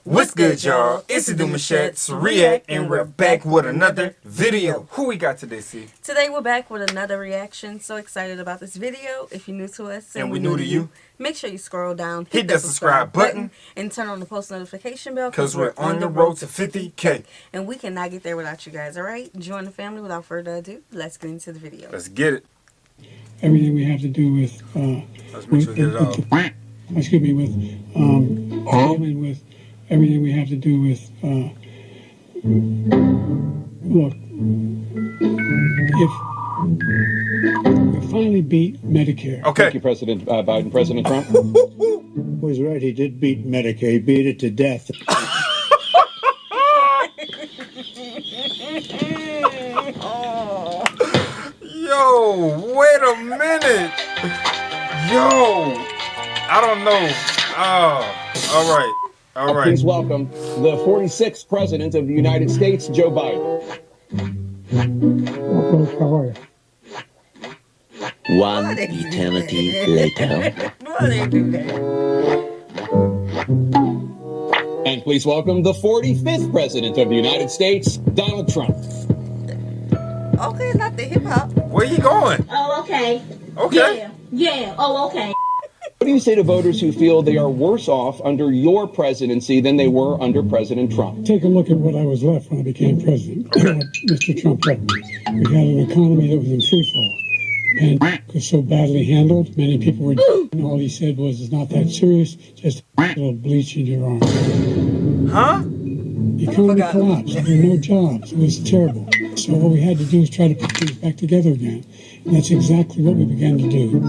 What's good, y'all? It's the Demouchets React, and we're back with another video. Who we got today, C? Today we're back with another reaction. So excited about this video. If you're new to us and we're new to you, make sure you scroll down, hit that subscribe button, and turn on the post notification bell because we're on the road to 50K. And we cannot get there without you guys, alright? Join the family. Without further ado, let's get into the video. Let's get it. Everything we have to do with, let's make sure we get it all. Excuse me, with, dealing with everything we have to do with, look, if we finally beat Medicare. Okay. Thank you, President Biden. President Trump was right. He did beat Medicare. He beat it to death. Yo, wait a minute. Yo, I don't know. All right. All right. Please welcome the 46th President of the United States, Joe Biden. How are you? One eternity later. Why they do that? And please welcome the 45th President of the United States, Donald Trump. Okay, not the hip hop. Where you going? Oh, okay. Okay. Yeah. Oh, okay. What do you say to voters who feel they are worse off under your presidency than they were under President Trump? Take a look at what I was left when I became president. Mr. Trump left me. We had an economy that was in free fall. And it was so badly handled, many people were and all he said was, it's not that serious, just a little bleach in your arm. Huh? The economy collapsed. There were no jobs. It was terrible. So what we had to do was try to put things back together again. And that's exactly what we began to do.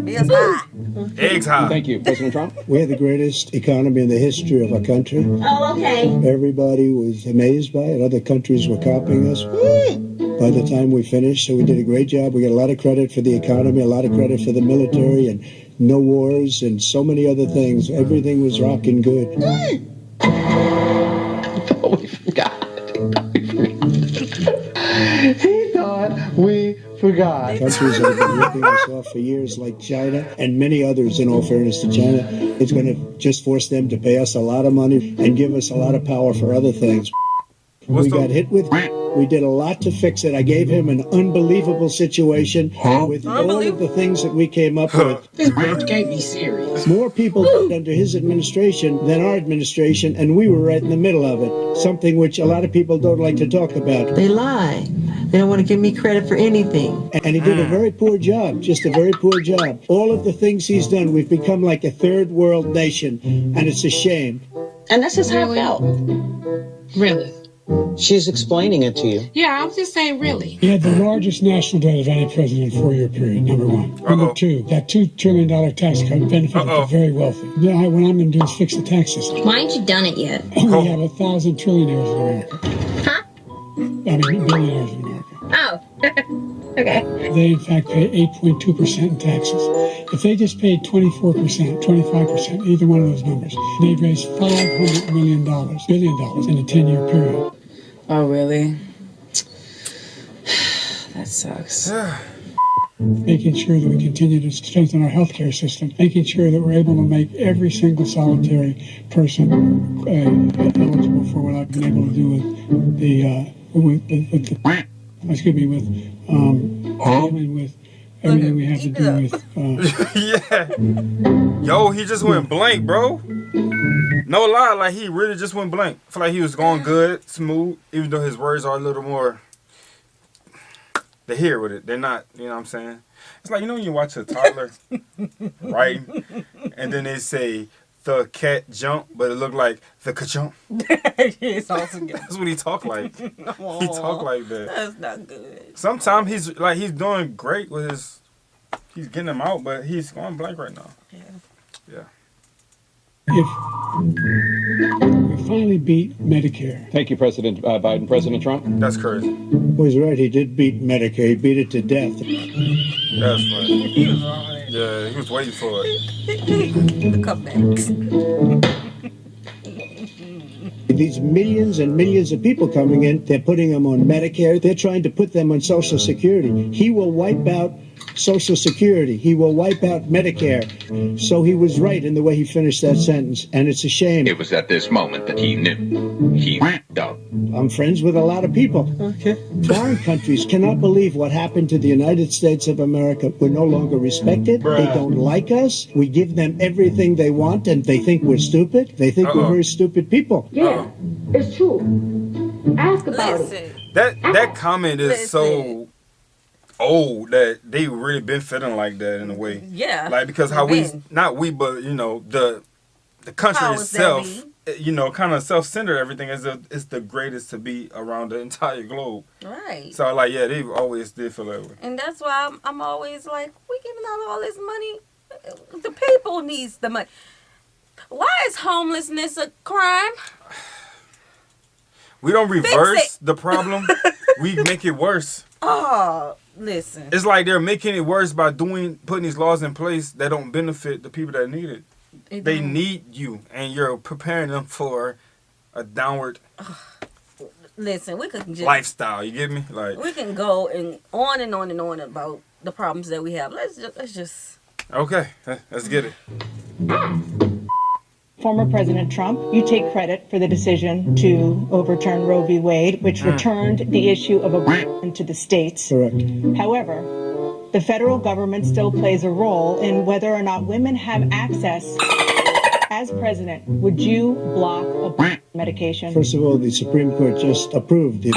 Yes, high. Eggs high. Thank you, President Trump. We're the greatest economy in the history of our country. Oh, okay. Everybody was amazed by it. Other countries were copying us. By the time we finished, so we did a great job. We got a lot of credit for the economy, a lot of credit for the military, and no wars, and so many other things. Everything was rocking good. Oh, we forgot. He thought we forgot. Countries that have been ripping us off for years, like China and many others, in all fairness to China, it's going to just force them to pay us a lot of money and give us a lot of power for other things. We got hit with. We did a lot to fix it. I gave him an unbelievable situation with all of the things that we came up with. This bitch can't be serious. More people died under his administration than our administration, and we were right in the middle of it. Something which a lot of people don't like to talk about. They lie. They don't want to give me credit for anything. And he did a very poor job, just a very poor job. All of the things he's done, we've become like a third world nation, and it's a shame. And that's just how I felt. Really? She's explaining it to you. Yeah, I'm just saying, really. He had the largest national debt of any president in a 4-year period, number one. Number two, that $2 trillion tax cut benefited the very wealthy. Now, what I'm going to do is fix the tax system. Why ain't you done it yet? We have 1,000 trillionaires in America. Huh? I mean, billionaires in America. Oh. Okay. They, in fact, pay 8.2% in taxes. If they just paid 24%, 25%, either one of those numbers, they'd raise $500 billion in a 10-year period. Oh, really? That sucks. Making sure that we continue to strengthen our healthcare system, making sure that we're able to make every single solitary person eligible for what I've been able to do with the dealing with everything we have to do with. Yeah. Yo, he just went blank, bro. No lie, like he really just went blank. I feel like he was going good, smooth, even though his words are a little more. They're here with it. They're not, you know what I'm saying? It's like, you know when you watch a toddler, right? And then they say, the cat jump, but it looked like the ka-jump. It's awesome. That's what he talk like. He talk like that. That's not good. Sometimes he's doing great with his, he's getting them out, but he's going blank right now. Yeah. If we finally beat Medicare. Thank you, President Biden. President Trump. That's crazy. Was right. He did beat Medicare. He beat it to death. That's funny. He was on it. Yeah, he was waiting for it. The cupcakes. These millions and millions of people coming in, they're putting them on Medicare. They're trying to put them on Social Security. He will wipe out Social Security. He will wipe out Medicare. So he was right in the way he finished that sentence, and it's a shame. It was at this moment that he knew. He f***ed up. I'm friends with a lot of people. Okay. Foreign countries cannot believe what happened to the United States of America. We're no longer respected. They don't like us. We give them everything they want, and they think we're stupid. They think we're very stupid people. Yeah, it's true. Ask about it. Listen, That comment is so old that they really been feeling like that in a way. yeah. Like, because how not we, but, you know, the country Powers that itself, you know, kind of self-centered everything is the greatest to be around the entire globe. Right. So, like, yeah, they always did feel that way. And that's why I'm always like, we giving out all this money. The people needs the money. Why is homelessness a crime? We don't reverse the problem. We make it worse. Oh, listen. It's like they're making it worse by putting these laws in place that don't benefit the people that need it. They need you, and you're preparing them for a downward Listen, we could just lifestyle. You get me? Like, we can go and on and on and on about the problems that we have. Let's just. okay, let's get it. Former President Trump, you take credit for the decision to overturn Roe v. Wade, which returned the issue of abortion to the states. Correct. However, the federal government still plays a role in whether or not women have access. As president, would you block abortion medication? First of all, the Supreme Court just approved it,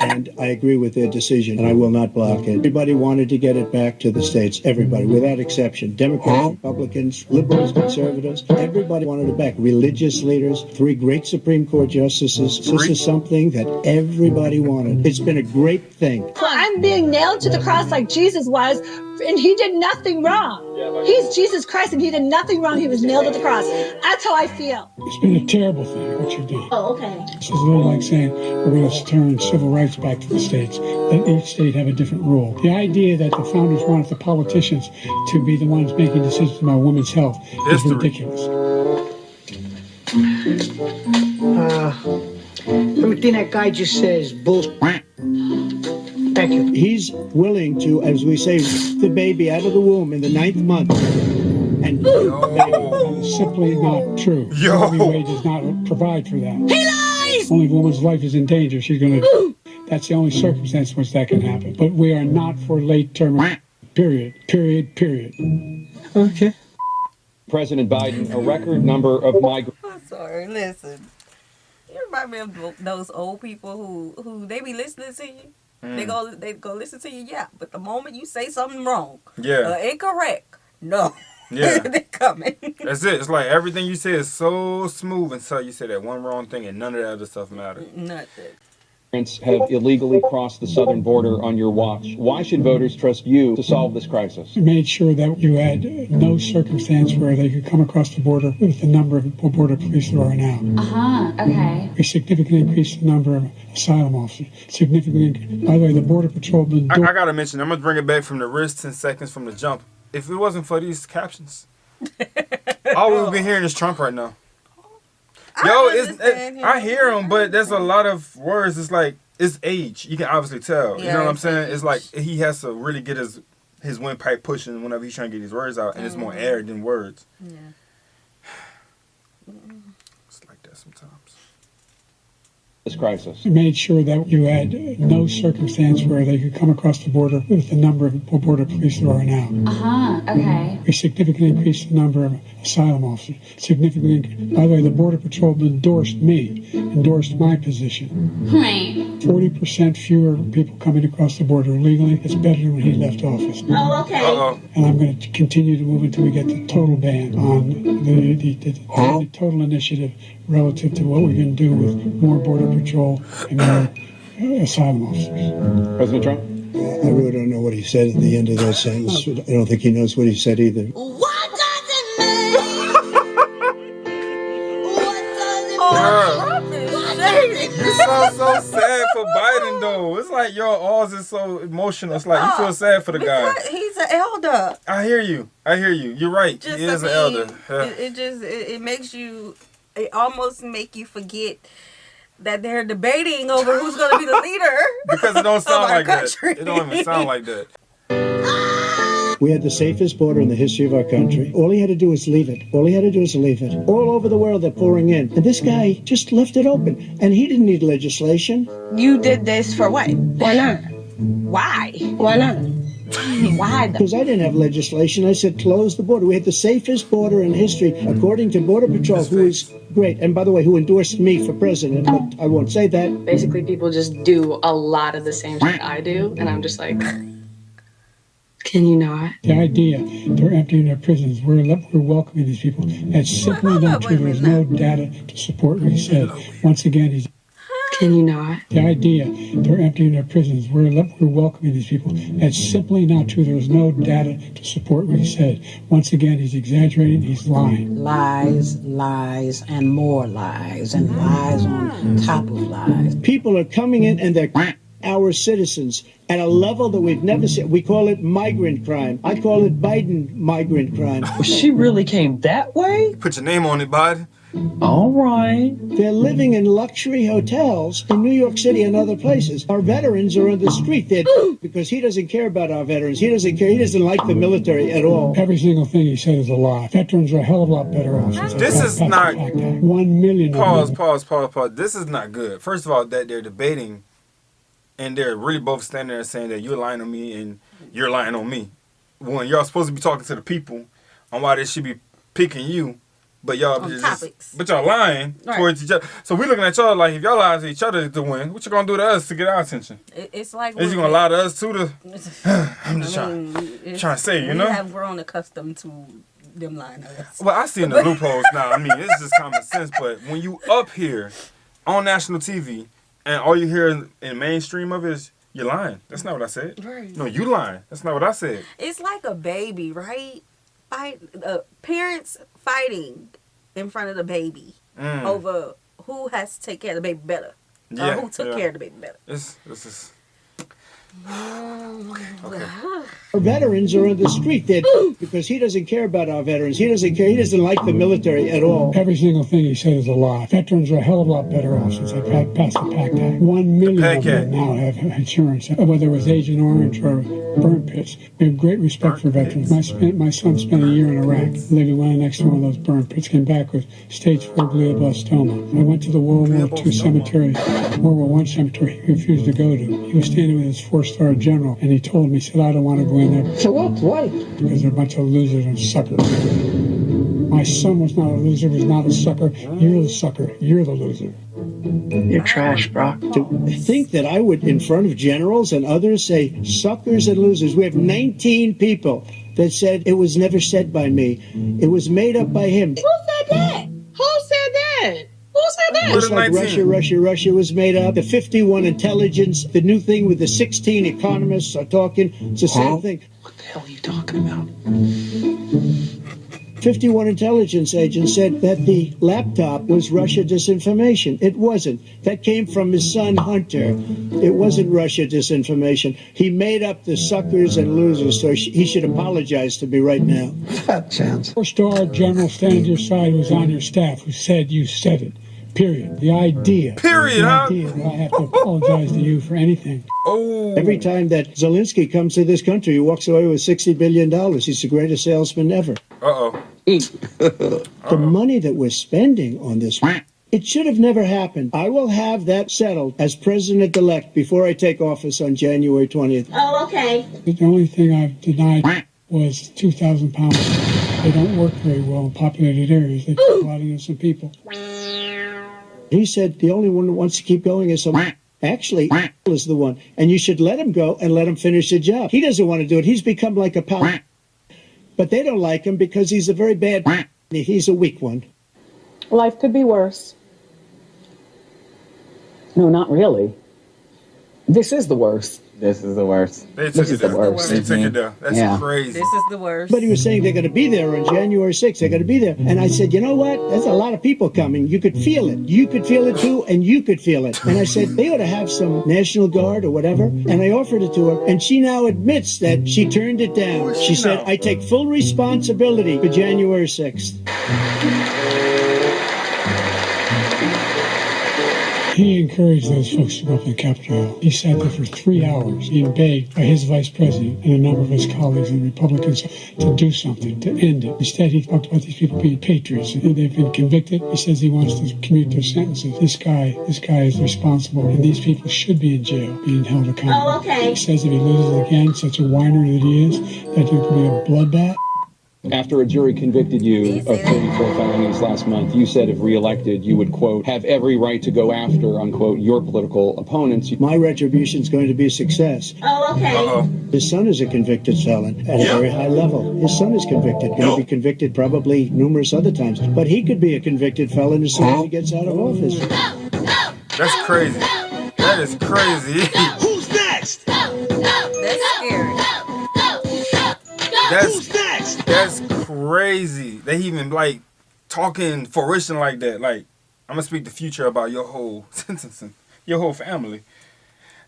and I agree with their decision, and I will not block it. Everybody wanted to get it back to the states. Everybody, without exception. Democrats, Republicans, liberals, conservatives, everybody wanted it back. Religious leaders, 3 great Supreme Court justices. This is something that everybody wanted. It's been a great thing. So I'm being nailed to the cross like Jesus was, and he did nothing wrong. He's Jesus Christ, and he did nothing wrong. He was nailed to the cross. That's how I feel. It's been a terrible thing, what you've done. Oh, okay. This is a little like saying we're going to turn civil rights back to the states. Let each state have a different rule. The idea that the founders wanted the politicians to be the ones making decisions about women's health is ridiculous. Everything that guy just says, bullshit. Thank you. He's willing to, as we say, rip the baby out of the womb in the 9th month. And Simply not true. Roe v. Wade does not provide for that. He lies! Only if a woman's life is in danger, she's going to. That's the only circumstance in which that can happen. But we are not for late term. Period. Okay. President Biden, a record number of migrants. I'm sorry. Listen, you remind me of those old people who they be listening to you. They go listen to you, yeah. But the moment you say something wrong, incorrect, no, they're coming. That's it. It's like everything you say is so smooth until you say that one wrong thing, and none of that other stuff matters. Nothing. Have illegally crossed the southern border on your watch. Why should voters trust you to solve this crisis? We made sure that you had no circumstance where they could come across the border with the number of border police there are now. Okay. We significantly increased the number of asylum officers. By the way, the Border Patrol... I got to mention, I'm going to bring it back from the wrist 10 seconds from the jump. If it wasn't for these captions, all we've been hearing is Trump right now. I hear him, but there's a lot of words. It's like, it's age. You can obviously tell. You know what I'm saying? It's like he has to really get his windpipe pushing whenever he's trying to get these words out, and it's more air than words. Yeah. It's like that sometimes. This crisis. We made sure that you had no circumstance where they could come across the border with the number of border police there are now. Okay. We significantly increased the number of asylum officers. By the way, the Border Patrol endorsed my position. Right. 40% fewer people coming across the border illegally. It's better than when he left office. Oh, okay. And I'm going to continue to move until we get the total ban on the total initiative relative to what we're going to do with more Border Patrol and more asylum officers. President Trump? I really don't know what he said at the end of that sentence. I don't think he knows what he said either. What does it mean? You sound so sad for Biden, though. It's like your all is so emotional. It's like you feel sad for the guy. He's an elder. I hear you. You're right. He is an elder. It makes you. It almost make you forget that they're debating over who's going to be the leader. Because it don't sound like country. that. It don't even sound like that. We had the safest border in the history of our country. All he had to do was leave it. All he had to do was leave it. All over the world, they're pouring in. And this guy just left it open. And he didn't need legislation. You did this for what? Why not? Why? Why not? Why? Because I didn't have legislation. I said close the border. We had the safest border in history, according to Border Patrol, who is great. And by the way, who endorsed me for president, but I won't say that. Basically, people just do a lot of the same shit I do, and I'm just like, can you not? The idea they're emptying their prisons, we're welcoming these people. That's simply not true. There's no data to support what he said. Once again, he's... Can you not? The idea they're emptying their prisons, we're welcoming these people. That's simply not true. There's no data to support what he said. Once again, he's exaggerating, he's lying. Lies, lies, and more lies, and lies on top of lies. People are coming in and they're our citizens at a level that we've never seen. We call it migrant crime. I call it Biden migrant crime. She really came that way? Put your name on it, Biden. All right. They're living in luxury hotels in New York City and other places. Our veterans are on the street because he doesn't care about our veterans. He doesn't care. He doesn't like the military at all. Every single thing he said is a lie. Veterans are a hell of a lot better off. This is not... 1 million. Pause. This is not good. First of all, that they're debating and they're really both standing there saying that you're lying on me and you're lying on me. When y'all supposed to be talking to the people on why they should be picking you. But y'all lying towards each other. So we're looking at y'all like, if y'all lie to each other to win, what you gonna do to us to get our attention? It's like... Is you gonna lie to us too? I'm just trying to say, you know? We have grown accustomed to them lying to us. Well, I see in the loopholes now. I mean, it's just common sense. But when you up here on national TV and all you hear in mainstream of it is, you're lying. That's not what I said. Right. No, you lying. That's not what I said. It's like a baby, right? Parents fighting in front of the baby over who has to take care of the baby better. Yeah, who took care of the baby better. This is... Our veterans are on the street because he doesn't care about our veterans. He doesn't care. He doesn't like the military at all. Every single thing he said is a lie. Veterans are a hell of a lot better off since they passed the PACT Act. 1 million of them now have insurance, whether it was Agent Orange or burn pits. We have great respect for veterans. My son spent a year in Iraq, living right next to one of those burn pits, came back with stage 4 glioblastoma. I went to the World War II cemetery, World War I cemetery he refused to go to. He was standing with his 4-star general, and he told me, he said, I don't want to go in there. So what? Why? Because they're a bunch of losers and suckers. My son was not a loser, was not a sucker. You're the sucker. You're the loser. You're trash, Brock. To think that I would, in front of generals and others, say suckers and losers. We have 19 people that said it was never said by me. It was made up by him. Who said that? Who said that? Who said that? Just like Russia was made up. The 51 intelligence, the new thing with the 16 economists are talking. It's the same thing. What the hell are you talking about? 51 intelligence agents said that the laptop was Russia disinformation. It wasn't. That came from his son, Hunter. It wasn't Russia disinformation. He made up the suckers and losers, so he should apologize to me right now. Fat chance. 4-star general standing to your side who was on your staff who said you said it. Period. The idea. Period, that I have to apologize to you for anything. Oh. Every time that Zelensky comes to this country, he walks away with $60 billion. He's the greatest salesman ever. Uh-oh. The money that we're spending on this, it should have never happened. I will have that settled as president-elect before I take office on January 20th. Oh, okay. The only thing I've denied was 2,000 pounds. They don't work very well in populated areas. They kill a lot of innocent people. He said the only one that wants to keep going is someone. Actually, is the one. And you should let him go and let him finish the job. He doesn't want to do it. He's become like a pal. But they don't like him because he's a very bad... He's a weak one. Life could be worse. No, not really. This is the worst. This is the worst. This is the worst. They took it down. That's crazy. This is the worst. But he was saying they're going to be there on January 6th. They're going to be there. And I said, you know what? There's a lot of people coming. You could feel it. You could feel it too, and you could feel it. And I said, they ought to have some National Guard or whatever. And I offered it to her. And she now admits that she turned it down. She said, I take full responsibility for January 6th. He encouraged those folks to go up to the Capitol Hill. He sat there for 3 hours being begged by his vice president and a number of his colleagues and Republicans to do something, to end it. Instead, he talked about these people being patriots. They've been convicted. He says he wants to commute their sentences. This guy is responsible, and these people should be in jail, being held accountable. Oh, okay. He says if he loses again, such a whiner that he is, that there could be a bloodbath. After a jury convicted you of 34 felonies last month, you said if reelected, you would, quote, have every right to go after, unquote, your political opponents. My retribution is going to be a success. Oh, okay. His son is a convicted felon at a very high level. His son is convicted, going to be convicted probably numerous other times. But he could be a convicted felon as soon as he gets out of office. That's crazy. That is crazy. Who's next? That's scary. Who's next? That's crazy. They even like talking fruition like that. Like, I'm gonna speak the future about your whole sentencing, your whole family.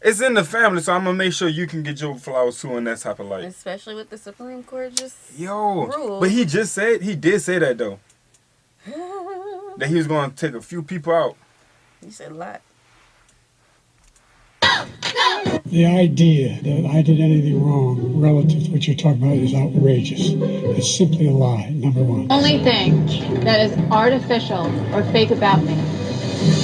It's in the family, so I'm gonna make sure you can get your flowers too in that type of light. Especially with the Supreme Court just ruled. But he did say that though. That he was gonna take a few people out. He said a lot. The idea that I did anything wrong relative to what you're talking about is outrageous. It's simply a lie, number one. Only thing that is artificial or fake about me.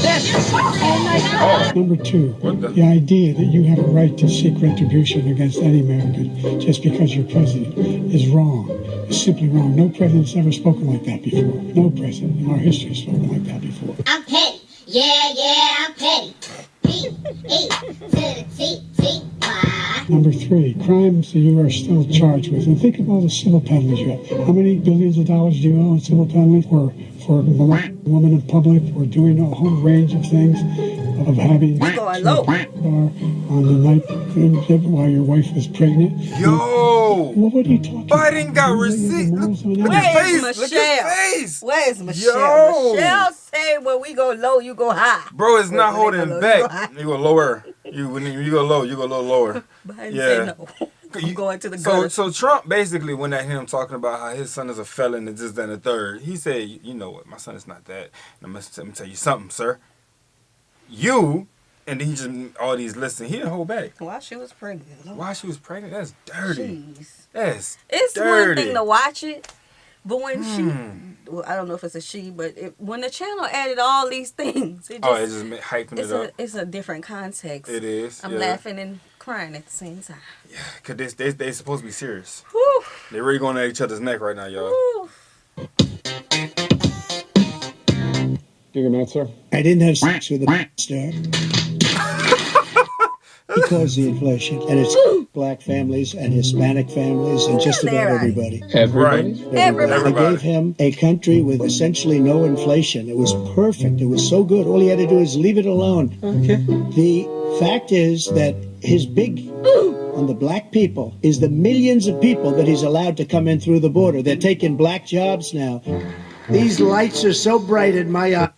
This. Oh my God. Number two, the idea that you have a right to seek retribution against any American just because you're president is wrong. It's simply wrong. No president's ever spoken like that before. No president in our history has spoken like that before. I'm petty. Yeah, I'm petty. Number three, crimes that you are still charged with. And think of all the civil penalties you have. How many billions of dollars do you owe in civil penalties for molesting a woman in public, or doing a whole range of things, of having going low on the night while your wife was pregnant? Yo! Well, what are you talking about? Biden got receipts. Where's Michelle? Where's Michelle? Michelle say when we go low, you go high. Bro, it's not holding back. You go lower. When you go low, you go a little lower. Biden say no. I'm going to the gutter. So Trump basically went at him talking about how his son is a felon and this, that, and the third. He said, you know what, my son is not that. And let me tell you something, sir. You, and then he just, all these lists, he didn't hold back. While she was pregnant. While she was pregnant? That's dirty. Jeez. That's It's dirty. one thing to watch it, but when well, I don't know if it's a she, but when the channel added all these things, it just hyping it up. It's a different context. It is. I'm laughing and crying at the same time. Yeah, because they supposed to be serious. Whew. They really going at each other's neck right now, y'all. Your minute, sir. I didn't have sex with a star. He caused the inflation, and it's black families and Hispanic families and just about everybody. Everybody? I gave him a country with essentially no inflation. It was perfect. It was so good. All he had to do is leave it alone. Okay. The fact is that his big on the black people is the millions of people that he's allowed to come in through the border. They're taking black jobs now. These lights are so bright in my eye.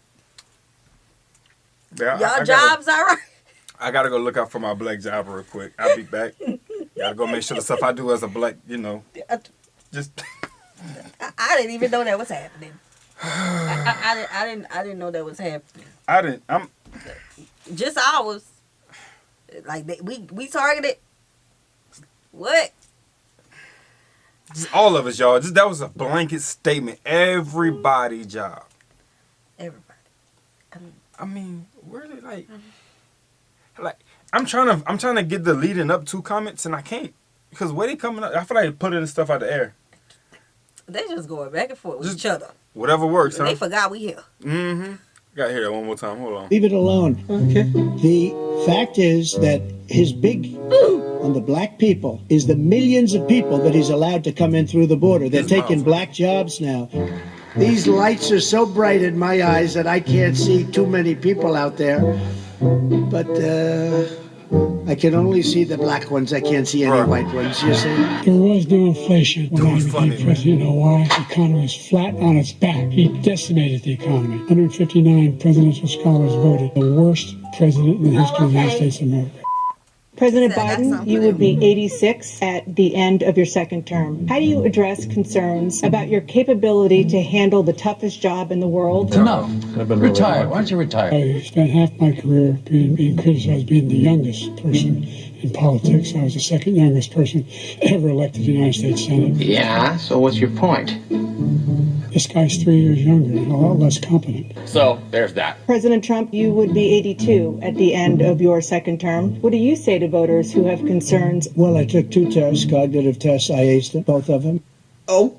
Y'all jobs all right? I gotta go look out for my black job real quick. I'll be back. Gotta go make sure the stuff I do as a black, just. I didn't even know that was happening. I didn't know that was happening. I'm just ours. Like we targeted. What? Just all of us, y'all. That was a blanket statement. Everybody job. Everybody. I mean, really, like I'm trying to get the leading up to comments and I can't because where they coming up, I feel like they putting stuff out the air. They just going back and forth with each other. Whatever works, They forgot we here. Mm-hmm. Gotta hear that one more time. Hold on. Leave it alone. Okay. The fact is that his big on the black people is the millions of people that he's allowed to come in through the border. They're taking black jobs now. These lights are so bright in my eyes that I can't see too many people out there. But I can only see the black ones. I can't see any white ones, you see? There was no inflation when I became president. You know why? The economy was flat on its back. He decimated the economy. 159 presidential scholars voted the worst president in the history of the United States of America. President Biden, you would be 86 at the end of your second term. How do you address concerns about your capability to handle the toughest job in the world? Enough. Retire. Why don't you retire? I spent half my career being criticized being the youngest person in politics. I was the second youngest person ever elected to the United States Senate. Yeah, so what's your point? This guy's 3 years younger and a lot less competent. So, there's that. President Trump, you would be 82 at the end of your second term. What do you say to voters who have concerns? Well, I took 2 tests, cognitive tests. I aced them, both of them. Oh.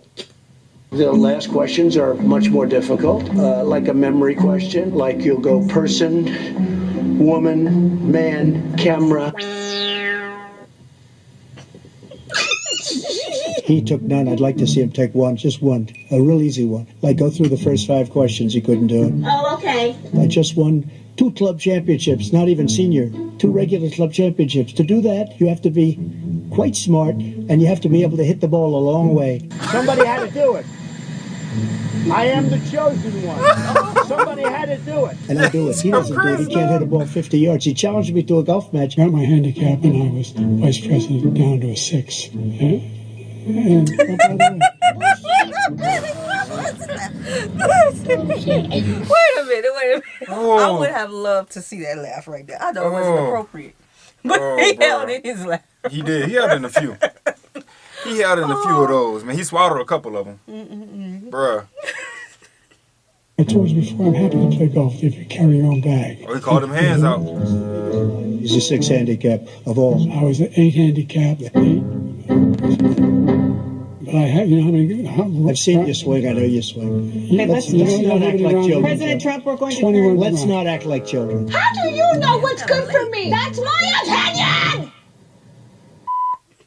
The last questions are much more difficult, like a memory question, like you'll go person, woman, man, camera. He took none. I'd like to see him take one, just one, a real easy one. Like go through the first 5 questions, he couldn't do it. Oh, okay. I just won 2 club championships, not even senior, 2 regular club championships. To do that, you have to be quite smart, and you have to be able to hit the ball a long way. Somebody had to do it. I am the chosen one. Somebody had to do it. And I do it. He doesn't do it. He can't hit a ball 50 yards. He challenged me to a golf match. Got my handicap, and I was vice president down to a 6. And Wait a minute. Oh. I would have loved to see that laugh right there. I know it wasn't appropriate, but he held in his laugh. He did. He held in a few. He held in a few of those. Man, he swallowed a couple of them. Bruh. I told you before, I'm happy to play golf if you carry your own bag. Oh, he called them hands out. He's a 6 handicap of all. I was an 8 handicap. But I have, you know how many... I've seen you swing. I know you swing. Let's not act like children. President Trump, we're going to... Let's not act like children. How do you know what's good for me? That's my opinion!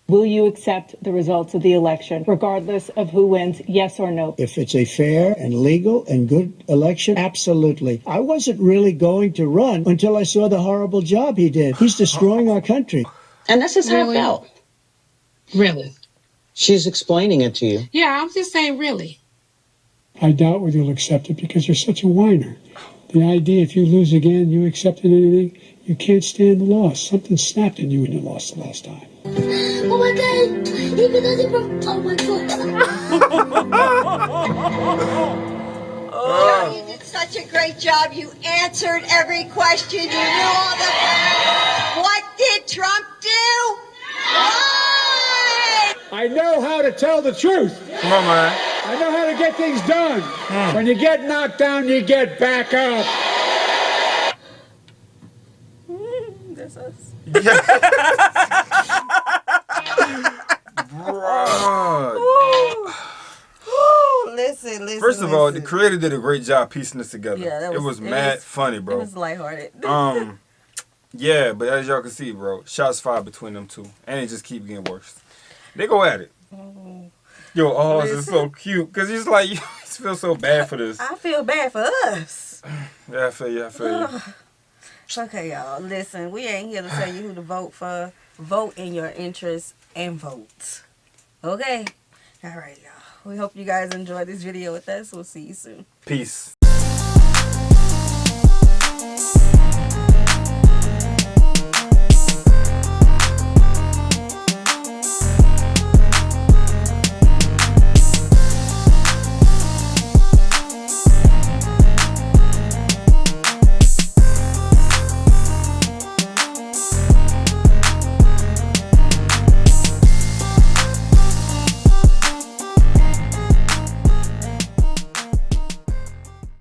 Will you accept the results of the election, regardless of who wins, yes or no? If it's a fair and legal and good election, absolutely. I wasn't really going to run until I saw the horrible job he did. He's destroying our country. And this is how I felt. Really? She's explaining it to you. Yeah, I'm just saying really. I doubt whether you'll accept it because you're such a whiner. The idea if you lose again, you accepted anything, you can't stand the loss. Something snapped in you when you lost the last time. Oh my god! Even though they broke. Oh my god! Oh. You did such a great job. You answered every question. You knew all the facts. What did Trump do? Why? I know how to tell the truth. Come on, man. I know how to get things done. When you get knocked down, you get back up. That's us. Listen. First of all, the creator did a great job piecing this together. Yeah, it was mad funny, bro. It was lighthearted. Yeah, but as y'all can see, bro, shots fired between them two, and it just keep getting worse. They go at it. Yo, Oz is so cute because he's like, you feel so bad for this. I feel bad for us. Yeah, I feel you. Okay, y'all. Listen, we ain't here to tell you who to vote for. Vote in your interest and vote. Okay? All right, y'all. We hope you guys enjoyed this video with us. We'll see you soon. Peace.